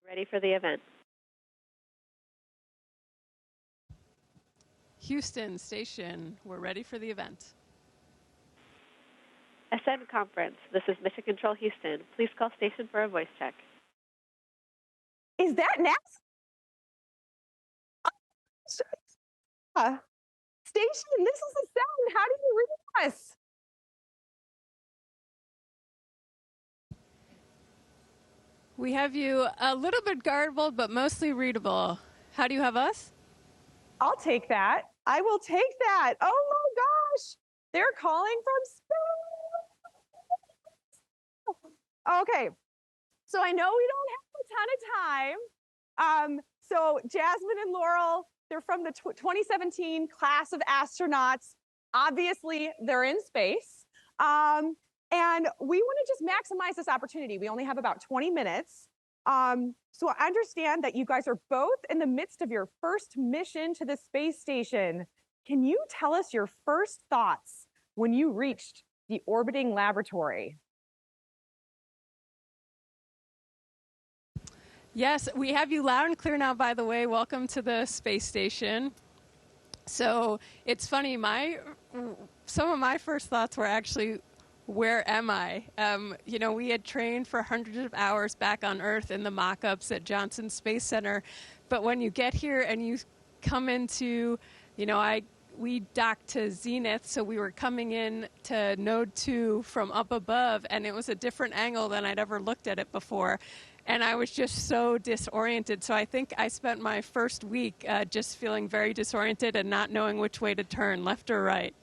Ready for the event. Houston Station, we're ready for the event. Ascend Conference, this is Mission Control Houston. Please call station for a voice check. Is that NASA? Station, this is Ascend. How do you read us? We have you a little bit garbled, but mostly readable. How do you have us? I'll take that. I will take that. Oh my gosh. They're calling from space. Okay. So I know we don't have a ton of time. So Jasmine and Laurel, they're from the 2017 class of astronauts. Obviously, they're in space. And we want to just maximize this opportunity. We only have about 20 minutes. So I understand that you guys are both in the midst of your first mission to the space station. Can you tell us your first thoughts when you reached the orbiting laboratory? Yes, we have you loud and clear now, by the way. Welcome to the space station. So it's funny, some of my first thoughts were actually, where am I? We had trained for hundreds of hours back on Earth in the mock-ups at Johnson Space Center. But when you get here and you come into, we docked to Zenith, so we were coming in to Node 2 from up above, and it was a different angle than I'd ever looked at it before. And I was just so disoriented. So I think I spent my first week just feeling very disoriented and not knowing which way to turn, left or right.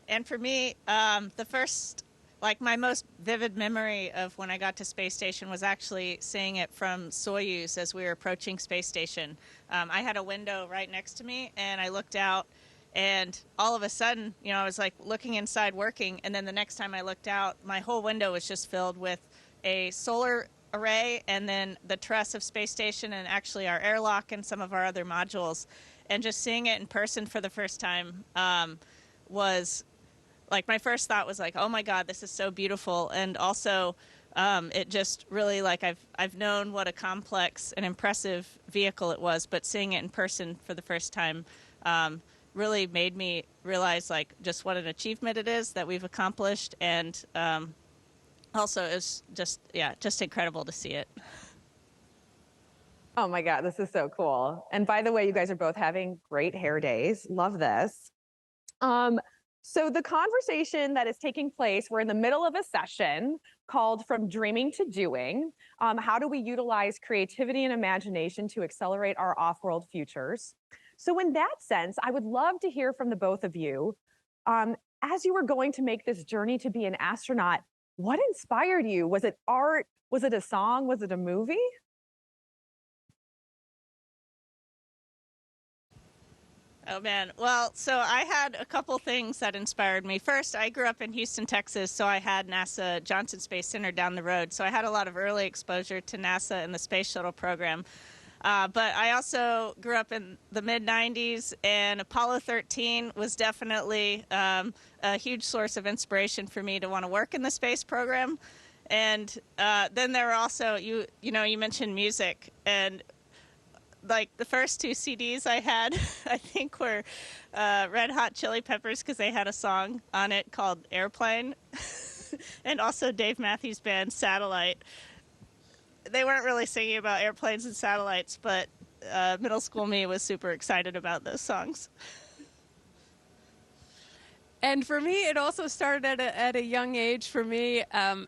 And for me, my most vivid memory of when I got to space station was actually seeing it from Soyuz as we were approaching space station. I had a window right next to me, and I looked out, and all of a sudden, I was like looking inside working, and then the next time I looked out, my whole window was just filled with a solar array and then the truss of space station and actually our airlock and some of our other modules. And just seeing it in person for the first time was... my first thought was oh my God, this is so beautiful. And also, it just really, I've known what a complex and impressive vehicle it was, but seeing it in person for the first time really made me realize, just what an achievement it is that we've accomplished. And also, it's just incredible to see it. Oh my God, this is so cool. And by the way, you guys are both having great hair days. Love this. So the conversation that is taking place, we're in the middle of a session called From Dreaming to Doing. How do we utilize creativity and imagination to accelerate our off-world futures? So in that sense, I would love to hear from the both of you. As you were going to make this journey to be an astronaut, what inspired you? Was it art? Was it a song? Was it a movie? Oh, man. Well, so I had a couple things that inspired me. First, I grew up in Houston, Texas, so I had NASA Johnson Space Center down the road. So I had a lot of early exposure to NASA and the Space Shuttle program. But I also grew up in the mid-'90s, and Apollo 13 was definitely a huge source of inspiration for me to want to work in the space program. And then there were also, you mentioned music, and the first two CDs I had, I think, were Red Hot Chili Peppers, because they had a song on it called Airplane, and also Dave Matthews Band, Satellite. They weren't really singing about airplanes and satellites, but middle school me was super excited about those songs. And for me, it also started at a young age. For me,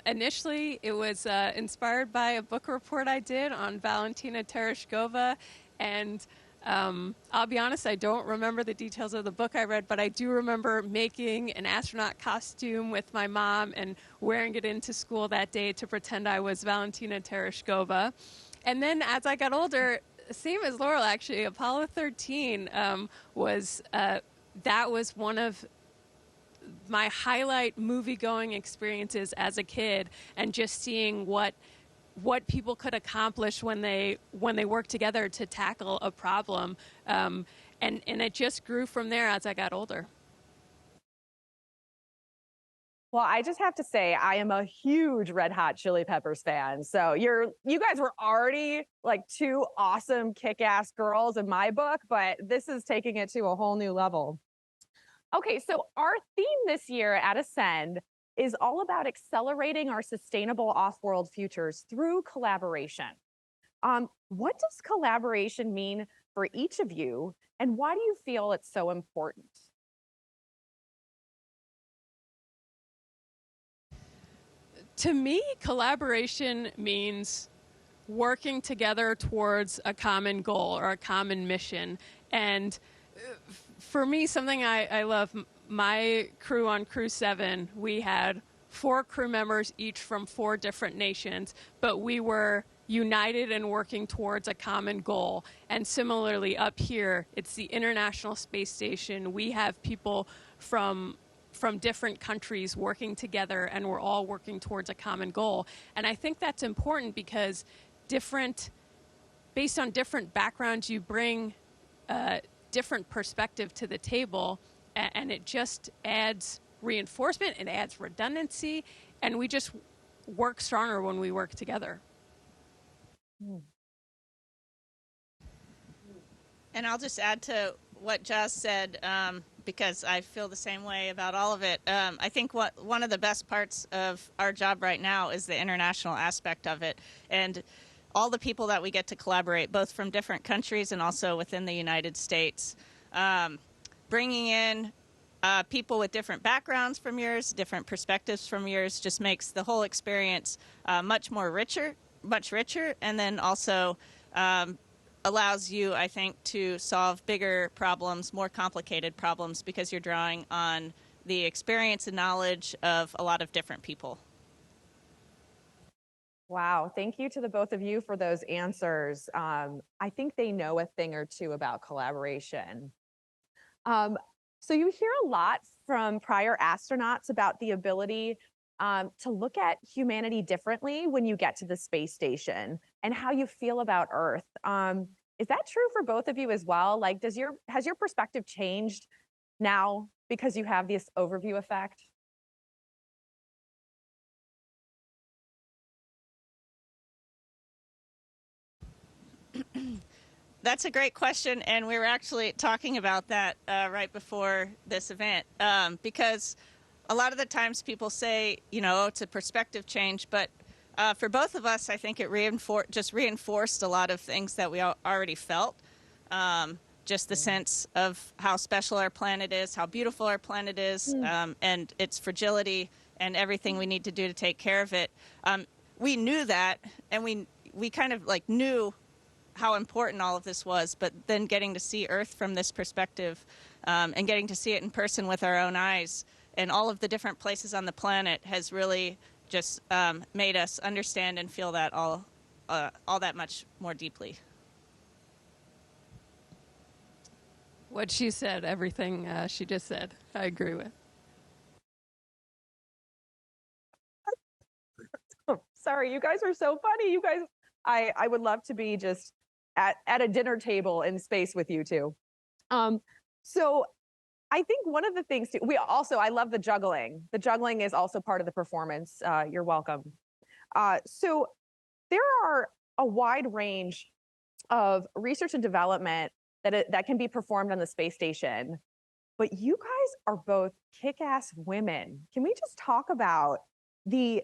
initially, it was inspired by a book report I did on Valentina Tereshkova. And I'll be honest, I don't remember the details of the book I read, but I do remember making an astronaut costume with my mom and wearing it into school that day to pretend I was Valentina Tereshkova. And then as I got older, same as Laurel, actually, Apollo 13 was one of my highlight movie-going experiences as a kid, and just seeing what people could accomplish when they work together to tackle a problem, and it just grew from there as I got older. Well, I just have to say, I am a huge Red Hot Chili Peppers fan. So you guys were already like two awesome kick-ass girls in my book, but this is taking it to a whole new level. Okay, so our theme this year at Ascend is all about accelerating our sustainable off-world futures through collaboration. What does collaboration mean for each of you, and why do you feel it's so important? To me, collaboration means working together towards a common goal or a common mission. And for me, something I love, my crew on Crew 7, we had 4 crew members, each from 4 different nations, but we were united and working towards a common goal. And similarly, up here, it's the International Space Station. We have people from different countries working together, and we're all working towards a common goal. And I think that's important because based on different backgrounds, you bring different perspective to the table, and it just adds reinforcement, it adds redundancy, and we just work stronger when we work together. And I'll just add to what Jazz said, because I feel the same way about all of it. I think one of the best parts of our job right now is the international aspect of it. And all the people that we get to collaborate, both from different countries and also within the United States. Bringing in people with different backgrounds from yours, different perspectives from yours, just makes the whole experience much richer, and then also allows you, I think, to solve bigger problems, more complicated problems, because you're drawing on the experience and knowledge of a lot of different people. Wow, thank you to the both of you for those answers. I think they know a thing or two about collaboration. So you hear a lot from prior astronauts about the ability to look at humanity differently when you get to the space station and how you feel about Earth. Is that true for both of you as well? Like, has your perspective changed now because you have this overview effect? That's a great question, and we were actually talking about that right before this event, because a lot of the times people say, it's a perspective change, but for both of us, I think it just reinforced a lot of things that we already felt. Just the sense of how special our planet is, how beautiful our planet is, and its fragility and everything we need to do to take care of it. We knew that, and we kind of knew how important all of this was, but then getting to see Earth from this perspective and getting to see it in person with our own eyes and all of the different places on the planet has really just made us understand and feel that all that much more deeply. What she said, everything she just said, I agree with. Sorry, you guys are so funny. You guys, I would love to be just at a dinner table in space with you two. So I think one of the things too, I love the juggling. The juggling is also part of the performance. You're welcome. So there are a wide range of research and development that can be performed on the space station, but you guys are both kick-ass women. Can we just talk about the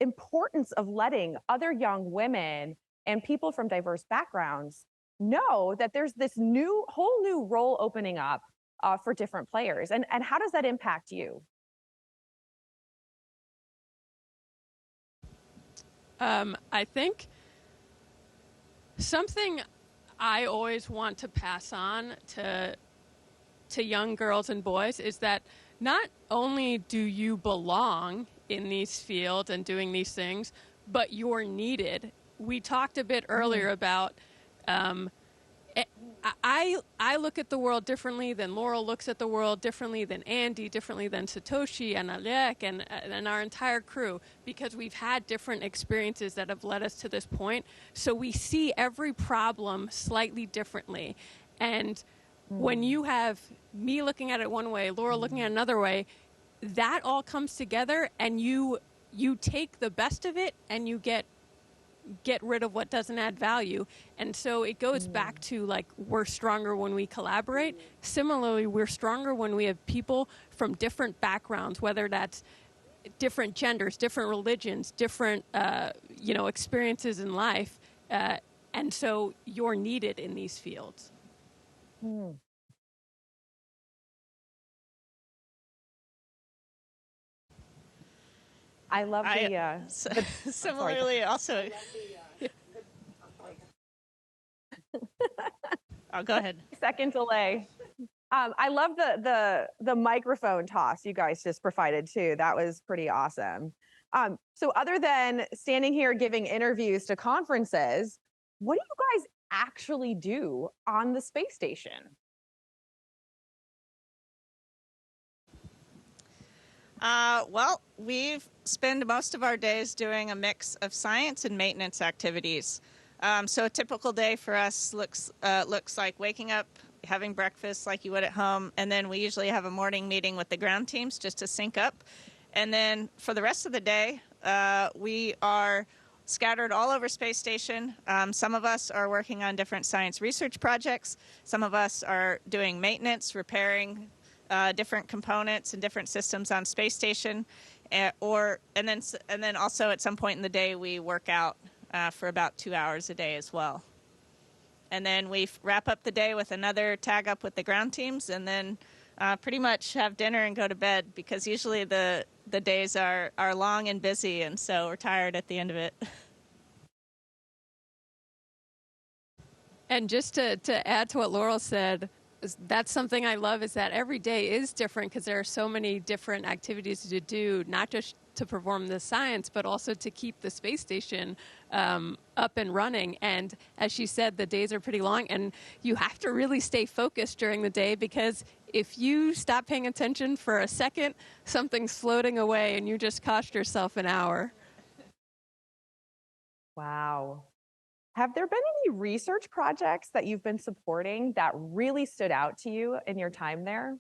importance of letting other young women and people from diverse backgrounds know that there's this whole new role opening up for different players? And how does that impact you? I think something I always want to pass on to young girls and boys is that not only do you belong in these fields and doing these things, but you're needed. We talked a bit earlier about I look at the world differently than Laurel looks at the world, differently than Andy, differently than Satoshi and Alec and our entire crew, because we've had different experiences that have led us to this point. So we see every problem slightly differently. And when you have me looking at it one way, Laurel looking at it another way, that all comes together, and you take the best of it and you get rid of what doesn't add value. And so it goes back to, like, we're stronger when we collaborate. Similarly, we're stronger when we have people from different backgrounds, whether that's different genders, different religions, different experiences in life, and so you're needed in these fields. I love similarly also. Oh, go ahead. Second delay. I love the microphone toss you guys just provided too. That was pretty awesome. So other than standing here giving interviews to conferences, what do you guys actually do on the space station? Well, we've spent most of our days doing a mix of science and maintenance activities. So a typical day for us looks like waking up, having breakfast like you would at home, and then we usually have a morning meeting with the ground teams just to sync up. And then for the rest of the day, we are scattered all over Space Station. Some of us are working on different science research projects. Some of us are doing maintenance, repairing different components and different systems on Space Station, and then also at some point in the day we work out for about 2 hours a day as well. And then we wrap up the day with another tag up with the ground teams, and then pretty much have dinner and go to bed, because usually the days are long and busy, and so we're tired at the end of it. And just to add to what Laurel said, that's something I love, is that every day is different, because there are so many different activities to do, not just to perform the science, but also to keep the space station up and running. And as she said, the days are pretty long, and you have to really stay focused during the day, because if you stop paying attention for a second, something's floating away and you just cost yourself an hour. Wow. Have there been any research projects that you've been supporting that really stood out to you in your time there?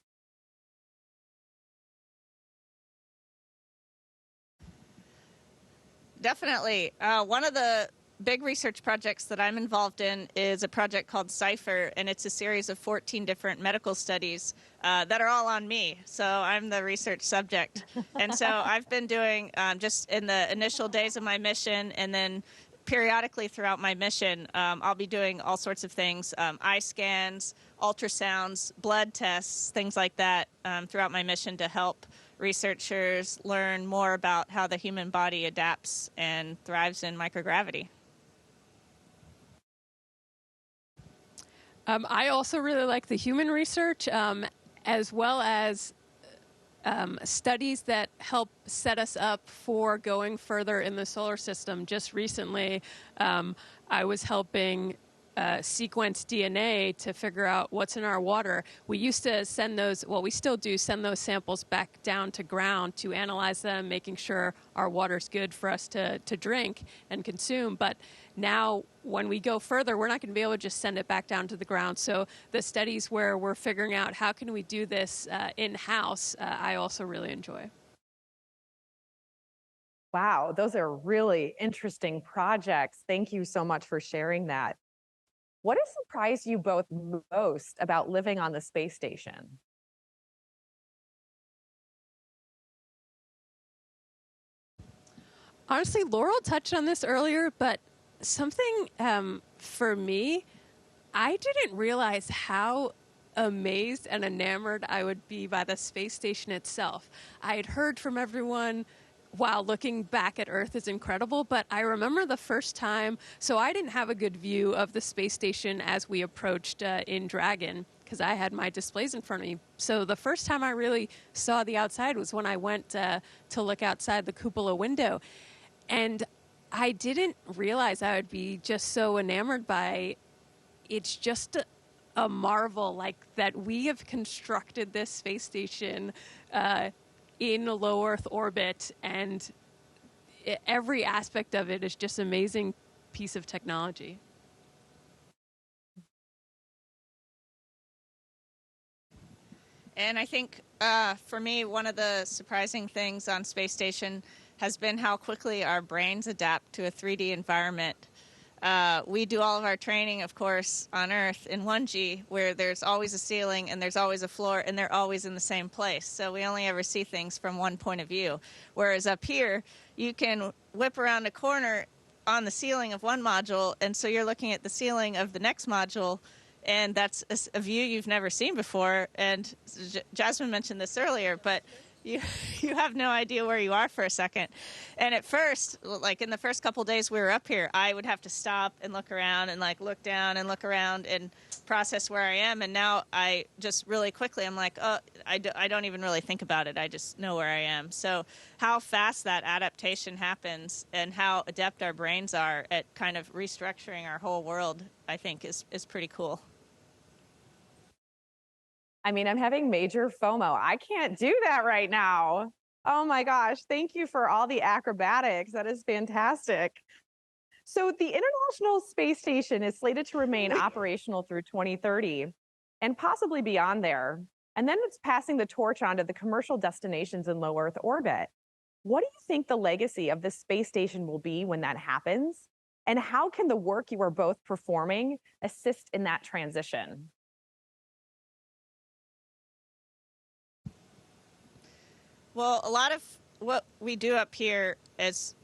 Definitely. One of the big research projects that I'm involved in is a project called CIPHER, and it's a series of 14 different medical studies that are all on me. So I'm the research subject. And so I've been doing, just in the initial days of my mission, and then periodically throughout my mission, I'll be doing all sorts of things, eye scans, ultrasounds, blood tests, things like that, throughout my mission to help researchers learn more about how the human body adapts and thrives in microgravity. I also really like the human research, as well as studies that help set us up for going further in the solar system. Just recently, I was helping sequence DNA to figure out what's in our water. We used to send those, well, we still do send those samples back down to ground to analyze them, making sure our water's good for us to drink and consume. But now when we go further, we're not going to be able to just send it back down to the ground. So the studies where we're figuring out how can we do this in-house, I also really enjoy. Wow, those are really interesting projects. Thank you so much for sharing that. What has surprised you both most about living on the space station? Honestly, Laurel touched on this earlier, but something for me, I didn't realize how amazed and enamored I would be by the space station itself. I had heard from everyone, wow, looking back at Earth is incredible, but I remember the first time, so I didn't have a good view of the space station as we approached in Dragon, because I had my displays in front of me. So the first time I really saw the outside was when I went to look outside the cupola window. And I didn't realize I would be just so enamored by it's just a marvel, like that we have constructed this space station in low Earth orbit, and every aspect of it is just an amazing piece of technology. And I think for me, one of the surprising things on space station has been how quickly our brains adapt to a 3D environment. We do all of our training, of course, on Earth in 1G, where there's always a ceiling and there's always a floor, and they're always in the same place. So we only ever see things from one point of view. Whereas up here, you can whip around a corner on the ceiling of one module, and so you're looking at the ceiling of the next module, and that's a view you've never seen before. And Jasmine mentioned this earlier, but you have no idea where you are for a second. And at first, like in the first couple of days we were up here, I would have to stop and look around and like look down and look around and process where I am. And now I just really quickly, I'm like, oh, I don't even really think about it. I just know where I am. So how fast that adaptation happens and how adept our brains are at kind of restructuring our whole world, I think is pretty cool. I mean, I'm having major FOMO. I can't do that right now. Oh my gosh. Thank you for all the acrobatics. That is fantastic. So the International Space Station is slated to remain operational through 2030 and possibly beyond there. And then it's passing the torch on to the commercial destinations in low Earth orbit. What do you think the legacy of the space station will be when that happens? And how can the work you are both performing assist in that transition? Well, a lot of what we do up here as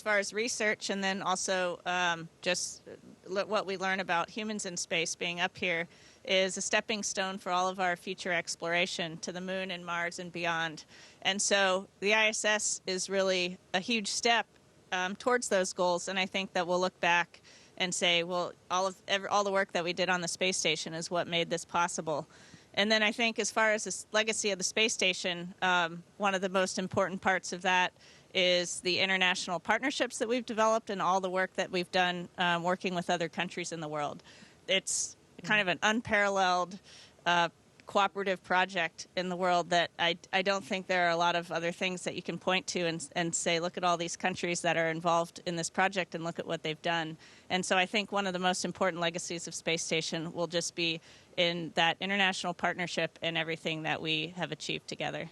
far as research, and then also just what we learn about humans in space being up here, is a stepping stone for all of our future exploration to the moon and Mars and beyond. And so the ISS is really a huge step towards those goals. And I think that we'll look back and say, well, all the work that we did on the space station is what made this possible. And then I think as far as the legacy of the space station, one of the most important parts of that is the international partnerships that we've developed and all the work that we've done working with other countries in the world. It's kind of an unparalleled cooperative project in the world that I don't think there are a lot of other things that you can point to and say, look at all these countries that are involved in this project and look at what they've done. And so I think one of the most important legacies of Space Station will just be in that international partnership and everything that we have achieved together.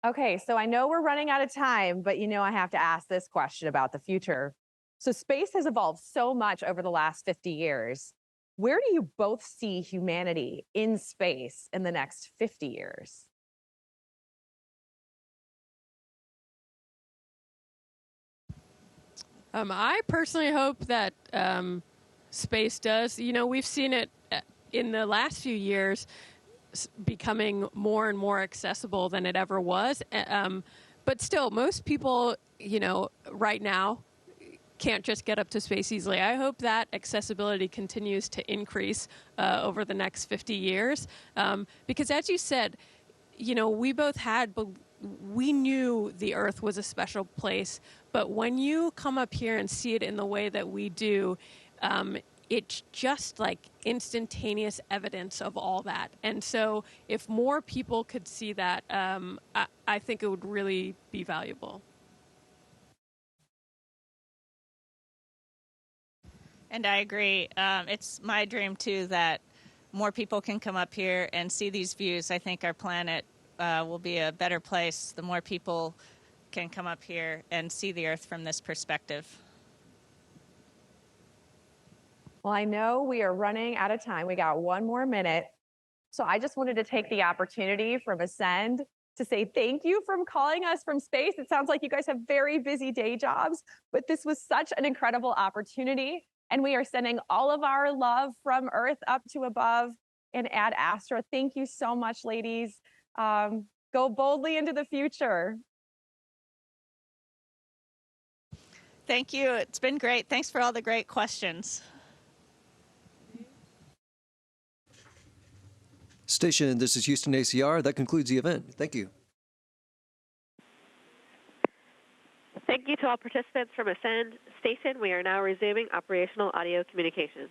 Okay, so I know we're running out of time, but I have to ask this question about the future. So space has evolved so much over the last 50 years. Where do you both see humanity in space in the next 50 years? I personally hope that space does. We've seen it in the last few years becoming more and more accessible than it ever was. But still, most people, right now can't just get up to space easily. I hope that accessibility continues to increase over the next 50 years. Because as you said, we both had, but we knew the Earth was a special place. But when you come up here and see it in the way that we do, it's just like instantaneous evidence of all that. And so if more people could see that, I think it would really be valuable. And I agree. It's my dream, too, that more people can come up here and see these views. I think our planet will be a better place the more people can come up here and see the Earth from this perspective. Well, I know we are running out of time. We got one more minute. So I just wanted to take the opportunity from Ascend to say thank you for calling us from space. It sounds like you guys have very busy day jobs, but this was such an incredible opportunity. And we are sending all of our love from Earth up to above and Ad Astra. Thank you so much, ladies. Go boldly into the future. Thank you. It's been great. Thanks for all the great questions. Station, this is Houston ACR. That concludes the event. Thank you. Thank you to all participants from Ascend Station. We are now resuming operational audio communications.